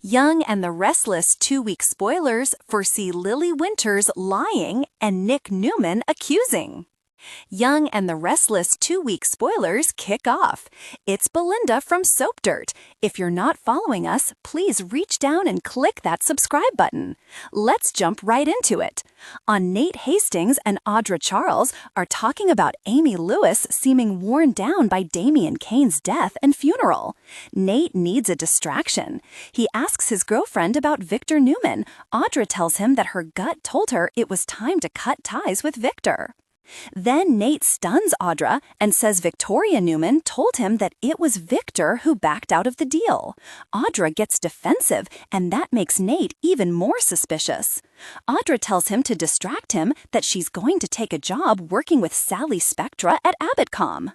Young and the Restless 2-week spoilers foresee Lily Winters lying and Nick Newman accusing. Young and the Restless 2-week spoilers kick off. It's Belinda from Soap Dirt. If you're not following us, please reach down and click that subscribe button. Let's jump right into it. On Nate Hastings and Audra Charles are talking about Amy Lewis seeming worn down by Damian Kane's death and funeral. Nate needs a distraction. He asks his girlfriend about Victor Newman. Audra tells him that her gut told her it was time to cut ties with Victor. Then Nate stuns Audra and says Victoria Newman told him that it was Victor who backed out of the deal. Audra gets defensive, and that makes Nate even more suspicious. Audra tells him to distract him that she's going to take a job working with Sally Spectra at Abbotcom.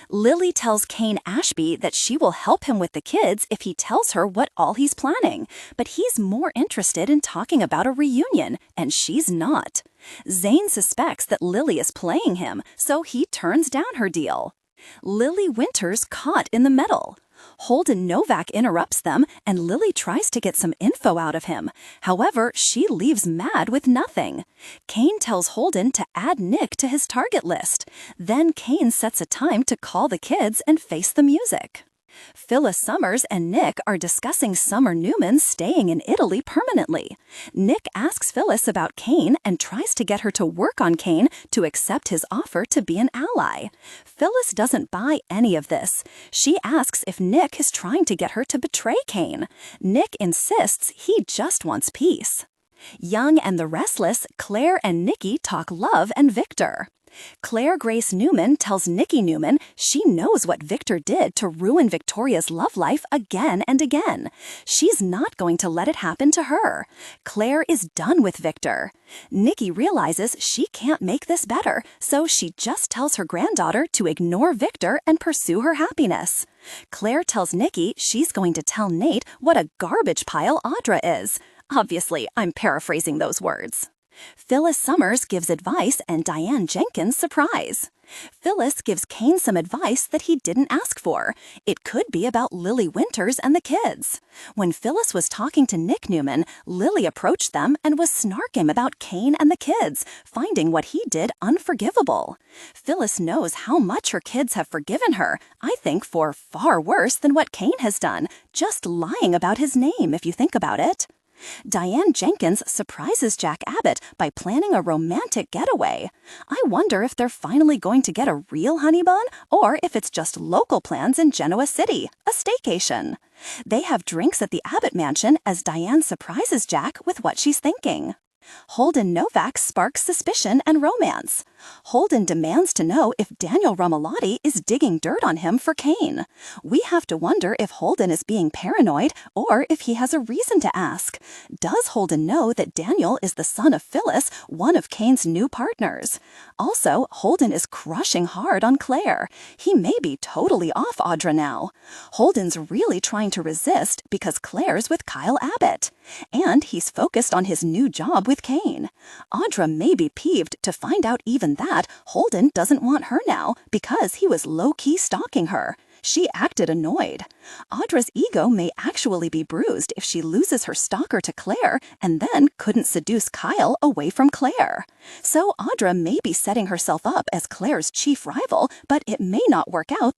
Lily tells Kane Ashby that she will help him with the kids if he tells her what all he's planning, but he's more interested in talking about a reunion, and she's not. Zane suspects that Lily is playing him, so he turns down her deal. Lily Winters caught in the middle. Holden Novak interrupts them, and Lily tries to get some info out of him. However, she leaves mad with nothing. Kane tells Holden to add Nick to his target list. Then Kane sets a time to call the kids and face the music. Phyllis Summers and Nick are discussing Summer Newman staying in Italy permanently. Nick asks Phyllis about Kane and tries to get her to work on Kane to accept his offer to be an ally. Phyllis doesn't buy any of this. She asks if Nick is trying to get her to betray Kane. Nick insists he just wants peace. Young and the Restless, Claire and Nikki talk love and Victor. Claire Grace Newman tells Nikki Newman she knows what Victor did to ruin Victoria's love life again and again. She's not going to let it happen to her. Claire is done with Victor. Nikki realizes she can't make this better, so she just tells her granddaughter to ignore Victor and pursue her happiness. Claire tells Nikki she's going to tell Nate what a garbage pile Audra is. Obviously, I'm paraphrasing those words. Phyllis Summers gives advice and Diane Jenkins surprise. Phyllis gives Kane some advice that he didn't ask for. It could be about Lily Winters and the kids. When Phyllis was talking to Nick Newman, Lily approached them and was snarking about Kane and the kids, finding what he did unforgivable. Phyllis knows how much her kids have forgiven her, I think for far worse than what Kane has done, just lying about his name if you think about it. Diane Jenkins surprises Jack Abbott by planning a romantic getaway. I wonder if they're finally going to get a real honeymoon or if it's just local plans in Genoa City, a staycation. They have drinks at the Abbott mansion as Diane surprises Jack with what she's thinking. Holden Novak sparks suspicion and romance. Holden demands to know if Daniel Romalotti is digging dirt on him for Kane. We have to wonder if Holden is being paranoid or if he has a reason to ask. Does Holden know that Daniel is the son of Phyllis, one of Kane's new partners? Also, Holden is crushing hard on Claire. He may be totally off Audra now. Holden's really trying to resist because Claire's with Kyle Abbott. And he's focused on his new job with Kane. Audra may be peeved to find out even that Holden doesn't want her now because he was low-key stalking her. She acted annoyed. Audra's ego may actually be bruised if she loses her stalker to Claire and then couldn't seduce Kyle away from Claire. So Audra may be setting herself up as Claire's chief rival, but it may not work out